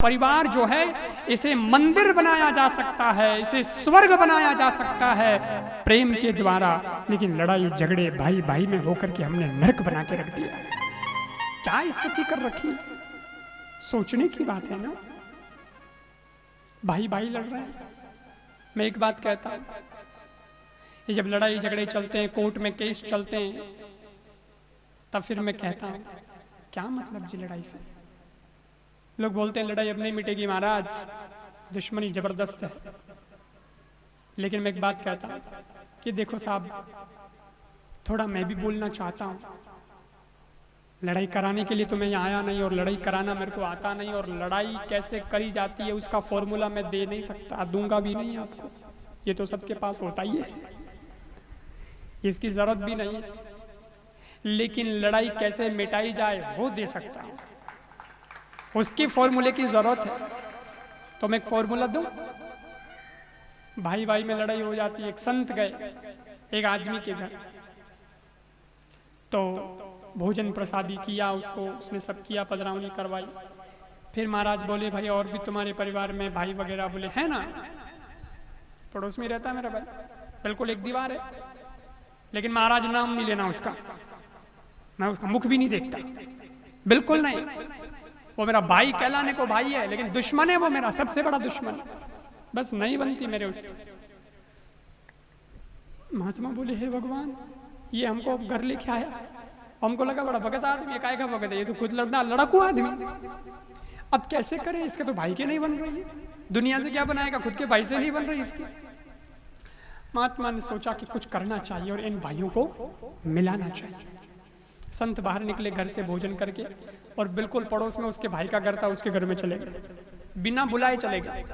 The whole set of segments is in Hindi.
परिवार जो है इसे मंदिर बनाया जा सकता है, इसे स्वर्ग बनाया जा सकता है प्रेम के द्वारा, लेकिन लड़ाई झगड़े भाई भाई में होकर के हमने नरक बना के रख दिया। क्या स्थिति कर रखी, सोचने की बात है ना। भाई भाई लड़ रहे हैं। मैं एक बात कहता हूं, ये जब लड़ाई झगड़े चलते हैं, कोर्ट में केस चलते हैं, तब फिर मैं कहता हूं क्या मतलब जी लड़ाई से। लोग बोलते हैं लड़ाई अब नहीं मिटेगी महाराज, दुश्मनी जबरदस्त है। लेकिन मैं एक बात कहता हूं कि देखो साहब, थोड़ा मैं भी बोलना चाहता हूं। लड़ाई कराने के लिए तो मैं यहाँ आया नहीं, और लड़ाई कराना मेरे को आता नहीं, और लड़ाई कैसे करी जाती है उसका फॉर्मूला मैं दे नहीं सकता, दूंगा भी नहीं आपको। ये तो सबके पास होता ही है, इसकी जरूरत भी नहीं है। लेकिन लड़ाई कैसे मिटाई जाए वो दे सकता हूं, उसकी फॉर्मूले की जरूरत है। तो मैं एक फॉर्मूला दूं। भाई भाई में लड़ाई हो जाती है। एक संत गए एक आदमी के घर, तो भोजन प्रसादी किया उसको, उसने सब किया, पधरावनी करवाई। फिर महाराज बोले भाई और भी तुम्हारे परिवार में भाई वगैरह? बोले है ना, पड़ोस में रहता है मेरा भाई, बिल्कुल एक दीवार है। लेकिन महाराज नाम नहीं लेना उसका, मैं उसका मुख भी नहीं देखता, बिल्कुल नहीं। वो मेरा भाई कहलाने को भाई है, लेकिन दुश्मन है वो, मेरा सबसे बड़ा दुश्मन। बस नहीं बनती मेरे उसकी। महात्मा बोले हे भगवान, ये हमको अब घर लेके आया, हमको लगा बड़ा भगत आदमी है, काय का भगत है, ये तो खुद लड़ाकू आदमी। अब कैसे करें, इसके तो भाई के नहीं बन रही है, दुनिया से क्या बनाएगा, खुद के भाई से नहीं बन रही इसकी। महात्मा ने सोचा कि कुछ करना चाहिए और इन भाइयों को मिलाना चाहिए। संत बाहर निकले घर से भोजन करके, और बिल्कुल पड़ोस में उसके भाई का घर था, उसके घर में चले गए, बिना बुलाए चले गए।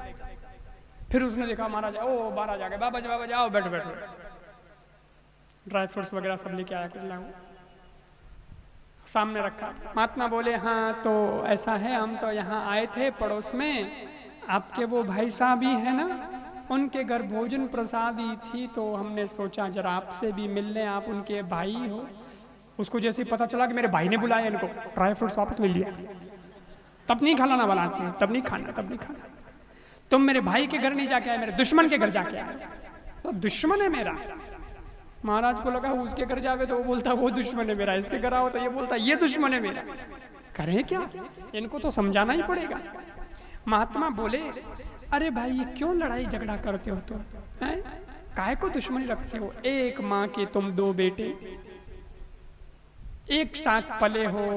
फिर उसने देखा महाराज, ओ महाराज आ गए, बाबा जी बाबा जी आओ, बैठ बैठ। ड्राई फ्रूट्स वगैरह सब लेके आया, कुछ सामने रखा। महात्मा बोले हाँ तो ऐसा है, हम तो यहाँ आए थे पड़ोस में, आपके वो भाई साहब ही है ना, उनके घर भोजन प्रसादी थी, तो हमने सोचा जरा आपसे भी मिल लें, आप उनके भाई हो। उसको जैसे ही पता चला कि मेरे भाई ने बुलाया इनको, ड्राई फ्रूट्स वापस ले लिया। तब नहीं खाना ना वाला, तब नहीं खाना, तब नहीं खाना। तुम मेरे भाई के घर नहीं जाके आए, मेरे दुश्मन के घर जाके आए, तो दुश्मन है मेरा। महाराज को लगा उसके घर जावे तो वो बोलता वो दुश्मन है मेरा, इसके घर आओ तो ये बोलता ये दुश्मन है मेरा। करें क्या, इनको तो समझाना ही पड़ेगा। महात्मा बोले अरे भाई ये क्यों लड़ाई झगड़ा करते हो तुम, काहे को दुश्मनी रखते हो? एक माँ के तुम दो बेटे, एक साथ पले हो,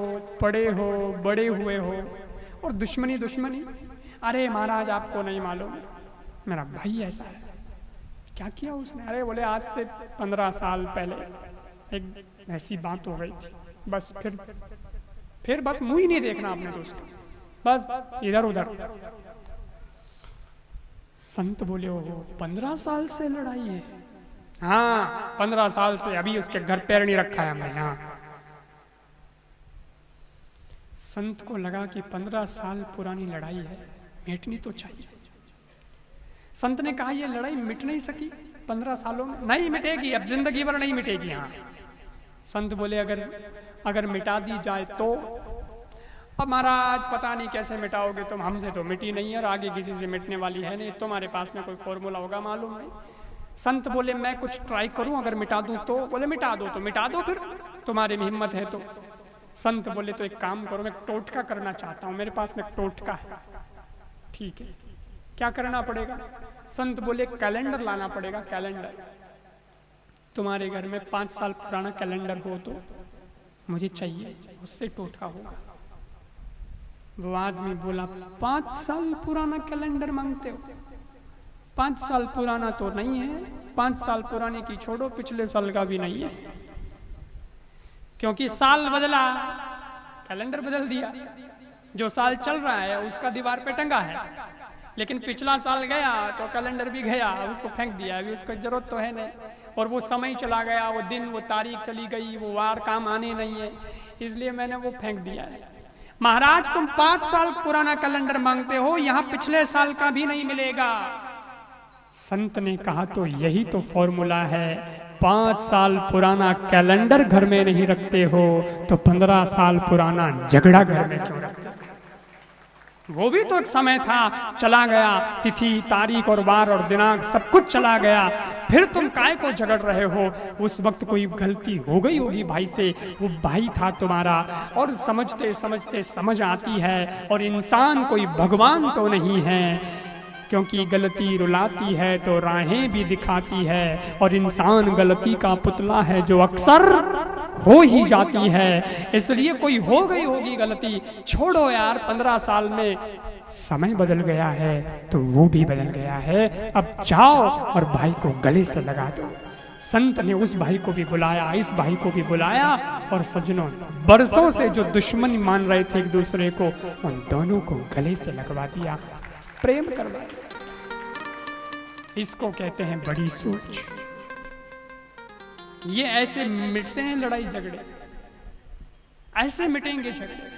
पड़े हो, बड़े हुए हो, और दुश्मनी दुश्मनी। अरे महाराज आपको नहीं मालूम, मेरा भाई ऐसा है। क्या किया उसने? अरे बोले आज से 15 साल पहले एक ऐसी बात हो गई थी, बस फिर बस मुंह ही नहीं देखना आपने तो उसका, बस इधर उधर। संत बोले हो 15 साल से लड़ाई है? हाँ 15 साल से, अभी उसके घर पैर नहीं रखा है हमने यहाँ। संत को लगा कि 15 साल पुरानी लड़ाई है, मिटनी तो चाहिए। संत ने कहा ये लड़ाई मिट नहीं सकी 15 सालों में, नहीं मिटेगी, अब जिंदगी भर नहीं मिटेगी। हाँ संत बोले अगर मिटा दी जाए तो? अब महाराज पता नहीं कैसे मिटाओगे तुम, हमसे तो मिटी नहीं है और आगे किसी से मिटने वाली है नहीं, तुम्हारे पास में कोई फॉर्मूला होगा मालूम नहीं। संत बोले मैं कुछ ट्राई करूं, अगर मिटा दूं तो? बोले मिटा दो तो मिटा दो, फिर तुम्हारे में हिम्मत है तो। संत बोले तो एक काम करो, मैं टोटका करना चाहता हूं, मेरे पास में टोटका है। ठीक है, क्या करना पड़ेगा? संत बोले कैलेंडर लाना पड़ेगा, कैलेंडर। तुम्हारे घर में 5 साल पुराना कैलेंडर हो तो मुझे चाहिए, उससे टोटका होगा। वो आदमी बोला 5 साल पुराना कैलेंडर मांगते हो? 5 साल पुराना तो नहीं है, 5 साल पुराने की छोड़ो, पिछले साल का भी नहीं है, क्योंकि साल बदला, कैलेंडर बदल दिया। जो साल चल रहा है उसका दीवार पे टंगा है, लेकिन पिछला साल गया तो कैलेंडर भी गया, उसको फेंक दिया, अभी उसको जरूरत तो है नहीं। और वो समय चला गया, वो दिन, वो तारीख चली गई, वो वार काम आने नहीं है, इसलिए मैंने वो फेंक दिया है। महाराज तुम 5 साल पुराना कैलेंडर मांगते हो, यहाँ पिछले साल का भी नहीं मिलेगा। संत ने कहा तो यही तो फॉर्मूला है, 5 साल पुराना कैलेंडर घर में नहीं रखते हो तो 15 साल पुराना झगड़ा घर में क्यों रखते हो? वो भी तो एक समय था, चला गया, तिथि तारीख और वार और दिनांक सब कुछ चला गया, फिर तुम काय को झगड़ रहे हो? उस वक्त कोई गलती हो गई होगी भाई से, वो भाई था तुम्हारा। और समझते समझते समझ आती है, और इंसान कोई भगवान तो नहीं है, क्योंकि गलती रुलाती है तो राहें भी दिखाती है, और इंसान गलती का पुतला है जो अक्सर हो ही जाती है। इसलिए कोई हो गई होगी गलती, छोड़ो यार, 15 साल में समय बदल गया है तो वो भी बदल गया है, अब जाओ और भाई को गले से लगा दो। संत ने उस भाई को भी बुलाया, इस भाई को भी बुलाया, और सज्जनों बरसों से जो दुश्मनी मान रहे थे एक दूसरे को, उन दोनों को गले से लगवा दिया, प्रेम करवा दिया। इसको कहते हैं बड़ी सोच। ये ऐसे मिटते हैं लड़ाई झगड़े, ऐसे मिटेंगे झगड़े।